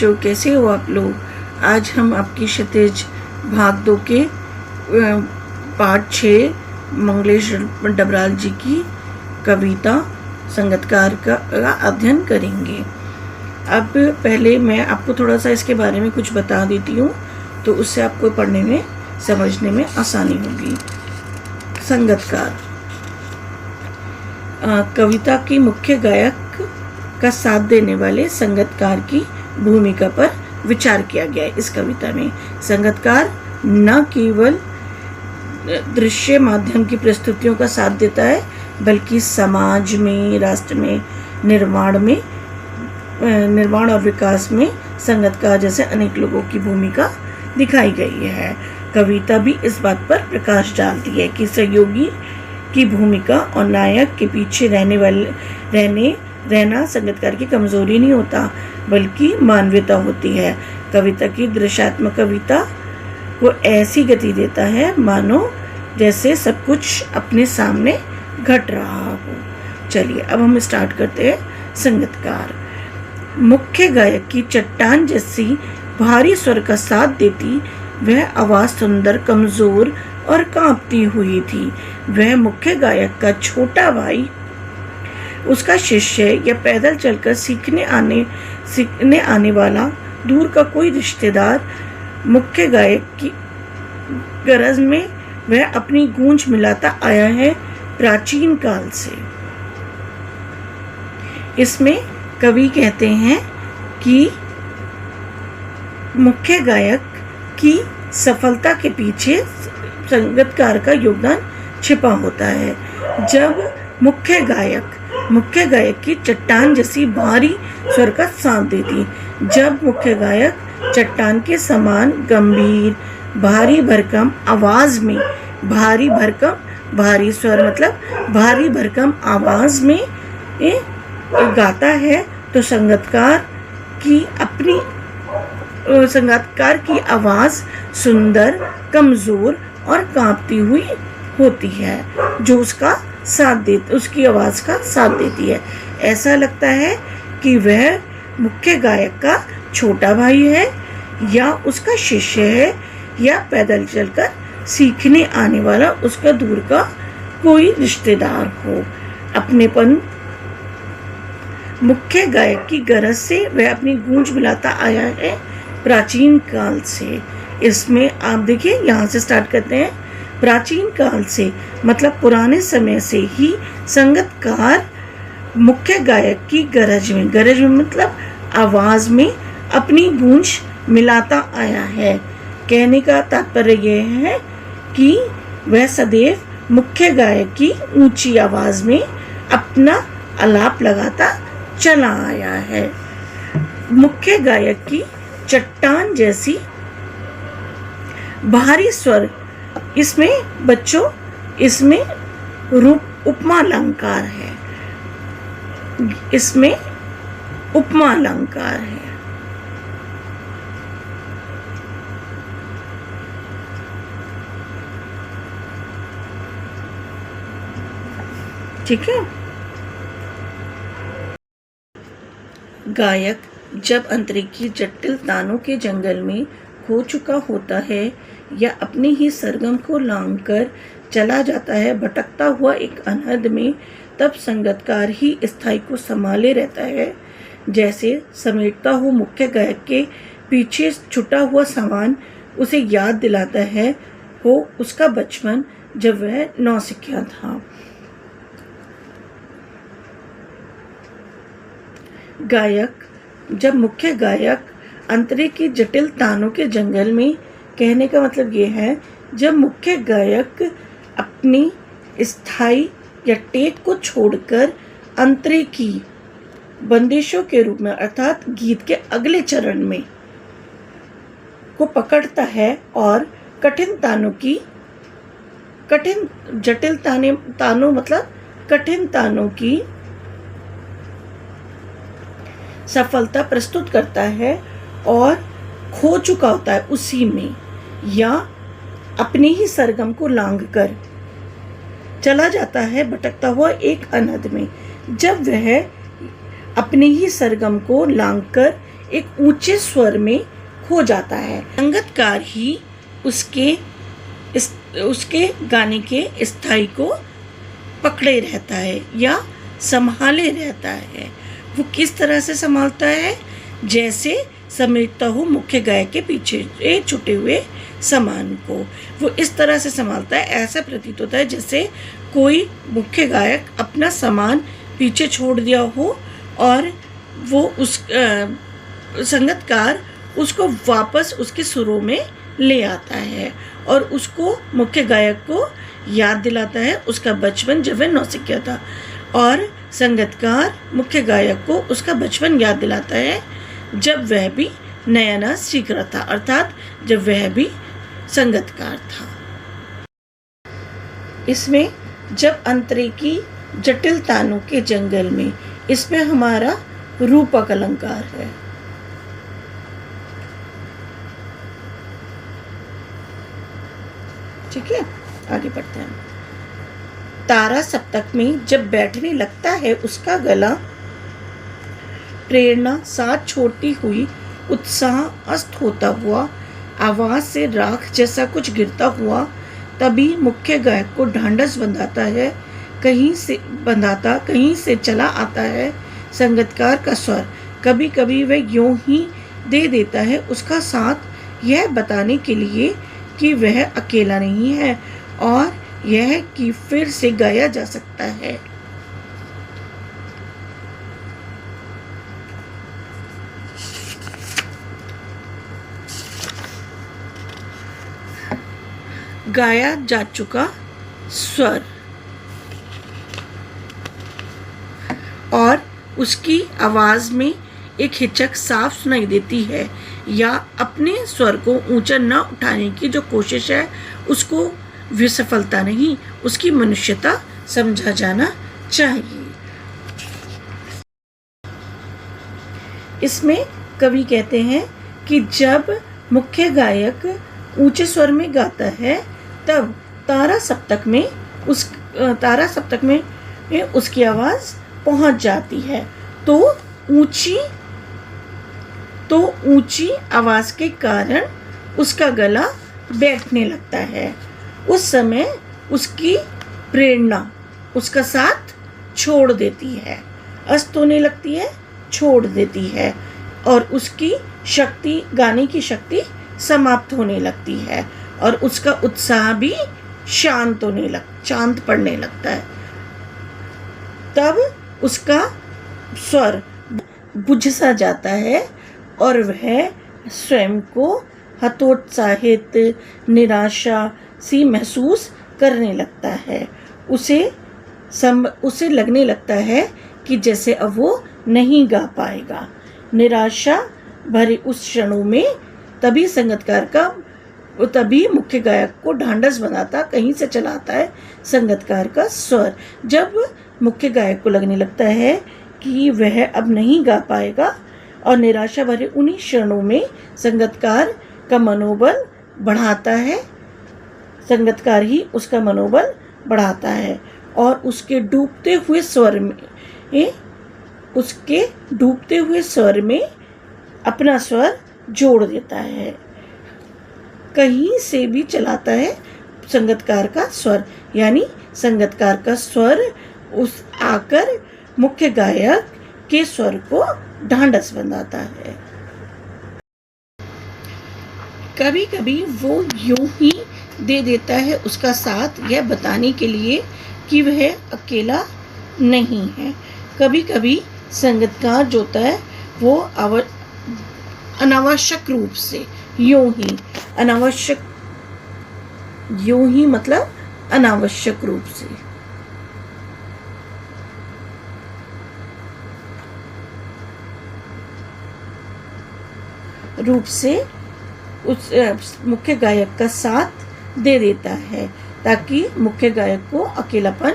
बच्चों, कैसे हो आप लोग। आज हम आपकी क्षितिज भाग 2 के पाठ 6 मंगलेश डबराल जी की कविता संगतकार का अध्ययन करेंगे। अब पहले मैं आपको थोड़ा सा इसके बारे में कुछ बता देती हूँ, तो उससे आपको पढ़ने में समझने में आसानी होगी। संगतकार कविता की मुख्य गायक का साथ देने वाले संगतकार की भूमिका पर विचार किया गया है। इस कविता में संगतकार न केवल दृश्य माध्यम की प्रस्तुतियों का साथ देता है, बल्कि समाज में, राष्ट्र में, निर्माण और विकास में संगतकार जैसे अनेक लोगों की भूमिका दिखाई गई है। कविता भी इस बात पर प्रकाश डालती है कि सहयोगी की भूमिका और नायक के पीछे रहना संगतकार की कमजोरी नहीं होता, बल्कि मानवीयता होती है। कविता की दृश्यात्मक कविता को ऐसी गति देता है मानो जैसे सब कुछ अपने सामने घट रहा हो। चलिए अब हम स्टार्ट करते हैं। संगतकार मुख्य गायक की चट्टान जैसी भारी स्वर का साथ देती वह आवाज सुंदर, कमजोर और कांपती हुई थी। वह मुख्य गायक का छोटा भाई, उसका शिष्य या पैदल चलकर सीखने आने वाला दूर का कोई रिश्तेदार। मुख्य गायक की गरज में वह अपनी गूंज मिलाता आया है प्राचीन काल से। इसमें कवि कहते हैं कि मुख्य गायक की सफलता के पीछे संगतकार का योगदान छिपा होता है। जब मुख्य गायक की चट्टान जैसी भारी स्वर का साथ देती, जब मुख्य गायक चट्टान के समान गंभीर, भारी भरकम आवाज में, भारी स्वर मतलब भारी भरकम आवाज में गाता है, तो संगतकार की आवाज सुंदर, कमजोर और कांपती हुई होती है, जो उसकी आवाज का साथ देती है। ऐसा लगता है कि वह मुख्य गायक का छोटा भाई है, या उसका शिष्य है, या पैदल चलकर सीखने आने वाला उसका दूर का कोई रिश्तेदार हो। अपनेपन मुख्य गायक की गरज से वह अपनी गूंज मिलाता आया है प्राचीन काल से। इसमें आप देखिए, यहाँ से स्टार्ट करते हैं। प्राचीन काल से मतलब पुराने समय से ही संगतकार मुख्य गायक की गरज में मतलब आवाज में अपनी गूंज मिलाता आया है। कहने का तात्पर्य यह है कि वह सदैव मुख्य गायक की ऊंची आवाज में अपना आलाप लगाता चला आया है। मुख्य गायक की चट्टान जैसी भारी स्वर, इसमें बच्चों उपमा अलंकार है। इसमें उपमा अलंकार है। ठीक है। गायक जब अंतरिक्षी जटिल तानों के जंगल में खो चुका होता है, या अपने ही सरगम को लांघकर चला जाता है भटकता हुआ एक अनहद में, तब संगतकार ही स्थाई को संभाले रहता है। जैसे समेटता हुआ मुख्य गायक के पीछे छुटा हुआ सामान उसे याद दिलाता है उसका बचपन, जब वह नौसिखिया था। जब मुख्य गायक अंतरिक्ष की जटिल तानों के जंगल में, कहने का मतलब ये है, जब मुख्य गायक अपनी स्थाई या टेक को छोड़कर अंतरिक्ष की बंदिशों के रूप में अर्थात गीत के अगले चरण में को पकड़ता है और कठिन तानों की सफलता प्रस्तुत करता है और खो चुका होता है उसी में, या अपने ही सरगम को लांघकर चला जाता है भटकता हुआ एक अनहद में। जब वह अपने ही सरगम को लांघकर एक ऊंचे स्वर में खो जाता है। संगतकार ही उसके गाने के स्थाई को पकड़े रहता है या संभाले रहता है। वो किस तरह से संभालता है? जैसे समेटता हो मुख्य गायक के पीछे छुटे हुए सामान को, वो इस तरह से संभालता है। ऐसा प्रतीत होता है जैसे कोई मुख्य गायक अपना सामान पीछे छोड़ दिया हो और वो उस संगतकार उसको वापस उसके सुरों में ले आता है और उसको मुख्य गायक को याद दिलाता है उसका बचपन जब वह नौसिखिया था, और संगतकार मुख्य गायक को उसका बचपन याद दिलाता है जब वह भी नया नया सीख रहा था, अर्थात जब वह भी संगतकार था। इसमें जब अंतरेकी जटिल तानों के जंगल में, इसमें हमारा रूपक अलंकार है। ठीक है, आगे बढ़ते हैं। तारा सप्तक में जब बैठने लगता है उसका गला, प्रेरणा साथ छोड़ती हुई, उत्साह अस्त होता हुआ, आवाज से राख जैसा कुछ गिरता हुआ, तभी मुख्य गायक को ढांढस बंधाता है, कहीं से चला आता है संगतकार का स्वर। कभी कभी वह यूं ही दे देता है उसका साथ, यह बताने के लिए कि वह अकेला नहीं है और यह कि फिर से गाया जा सकता है। गाया जा चुका स्वर और उसकी आवाज में एक हिचक साफ सुनाई देती है, या अपने स्वर को ऊंचा न उठाने की जो कोशिश है उसको विसफलता नहीं, उसकी मनुष्यता समझा जाना चाहिए। इसमें कवि कहते हैं कि जब मुख्य गायक ऊंचे स्वर में गाता है तब तारा सप्तक में उसकी आवाज पहुंच जाती है, तो ऊंची आवाज के कारण उसका गला बैठने लगता है। उस समय उसकी प्रेरणा उसका साथ छोड़ देती है, अस्त होने लगती है, छोड़ देती है, और उसकी शक्ति, गाने की शक्ति समाप्त होने लगती है और उसका उत्साह भी शांत पड़ने लगता है। तब उसका स्वर बुझ सा जाता है और वह स्वयं को हतोत्साहित, निराशा सी महसूस करने लगता है। उसे लगने लगता है कि जैसे अब वो नहीं गा पाएगा। निराशा भरे उस क्षणों में तभी मुख्य गायक को ढांढस बनाता, कहीं से चलाता है संगतकार का स्वर। जब मुख्य गायक को लगने लगता है कि वह अब नहीं गा पाएगा और निराशा भरे उन्हीं क्षणों में संगतकार का मनोबल बढ़ाता है, संगतकार ही उसका मनोबल बढ़ाता है और उसके डूबते हुए स्वर में अपना स्वर जोड़ देता है, कहीं से भी चलाता है संगतकार का स्वर, यानी संगतकार का स्वर आकर मुख्य गायक के स्वर को ढांढस बंधाता है। कभी कभी वो यूं ही दे देता है उसका साथ, यह बताने के लिए कि वह अकेला नहीं है। कभी कभी संगतकार जो होता है वो अनावश्यक रूप से मतलब अनावश्यक रूप से उस मुख्य गायक का साथ दे देता है ताकि मुख्य गायक को अकेलापन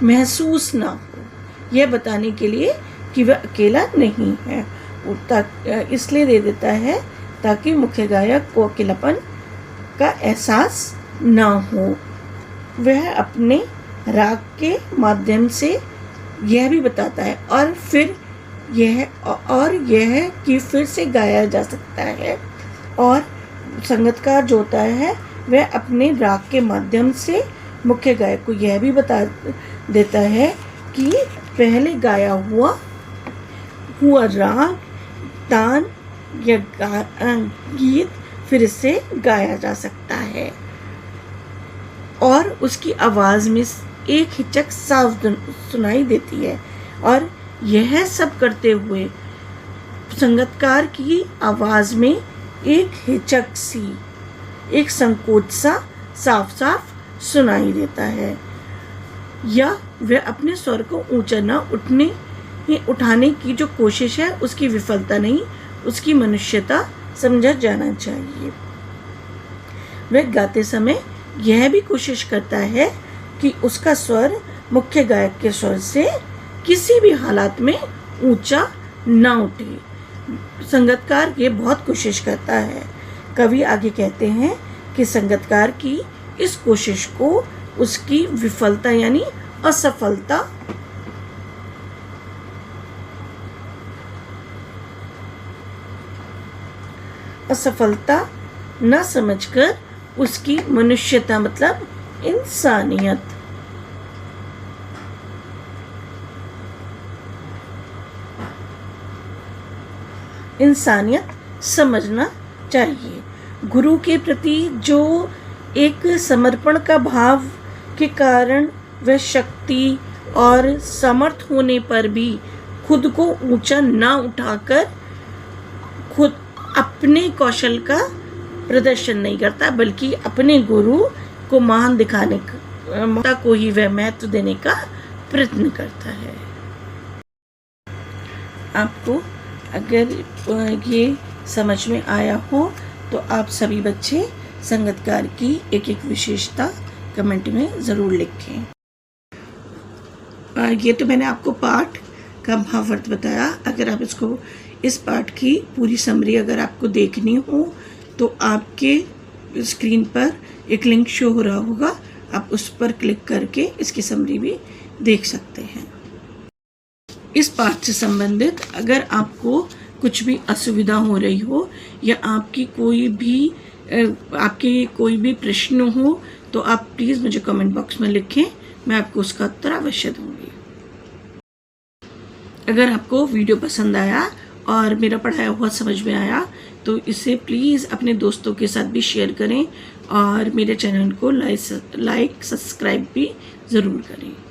महसूस ना हो, यह बताने के लिए कि वह अकेला नहीं है। इसलिए दे देता है ताकि मुख्य गायक को अकेलापन का एहसास ना हो। वह अपने राग के माध्यम से यह भी बताता है और फिर यह कि फिर से गाया जा सकता है। और संगतकार जो होता है वह अपने राग के माध्यम से मुख्य गायक को यह भी बता देता है कि पहले गाया हुआ राग, तान या गीत फिर से गाया जा सकता है और उसकी आवाज़ में एक हिचक साफ सुनाई देती है। और यह सब करते हुए संगतकार की आवाज़ में एक हिचक सी, एक संकोच सा साफ साफ सुनाई देता है, या वह अपने स्वर को ऊंचा न उठाने की जो कोशिश है उसकी विफलता नहीं, उसकी मनुष्यता समझा जाना चाहिए। वह गाते समय यह भी कोशिश करता है कि उसका स्वर मुख्य गायक के स्वर से किसी भी हालात में ऊंचा ना उठे। संगतकार ये बहुत कोशिश करता है। कवि आगे कहते हैं कि संगतकार की इस कोशिश को उसकी विफलता यानी असफलता न समझकर उसकी मनुष्यता मतलब इंसानियत समझना चाहिए। गुरु के प्रति जो एक समर्पण का भाव के कारण वह शक्ति और समर्थ होने पर भी खुद को ऊंचा ना उठाकर खुद अपने कौशल का प्रदर्शन नहीं करता, बल्कि अपने गुरु को महान दिखाने को ही वह महत्व देने का प्रयत्न करता है। आपको अगर ये समझ में आया हो तो आप सभी बच्चे संगतकार की एक एक विशेषता कमेंट में ज़रूर लिखें। ये तो मैंने आपको पाठ का भावार्थ बताया। अगर आप इस पाठ की पूरी समरी अगर आपको देखनी हो तो आपके स्क्रीन पर एक लिंक शो हो रहा होगा, आप उस पर क्लिक करके इसकी समरी भी देख सकते हैं। इस पाठ से संबंधित अगर आपको कुछ भी असुविधा हो रही हो या आपके कोई भी प्रश्न हो तो आप प्लीज़ मुझे कमेंट बॉक्स में लिखें, मैं आपको उसका उत्तर अवश्य दूंगी। अगर आपको वीडियो पसंद आया और मेरा पढ़ाया हुआ समझ में आया तो इसे प्लीज़ अपने दोस्तों के साथ भी शेयर करें और मेरे चैनल को लाइक सब्सक्राइब भी ज़रूर करें।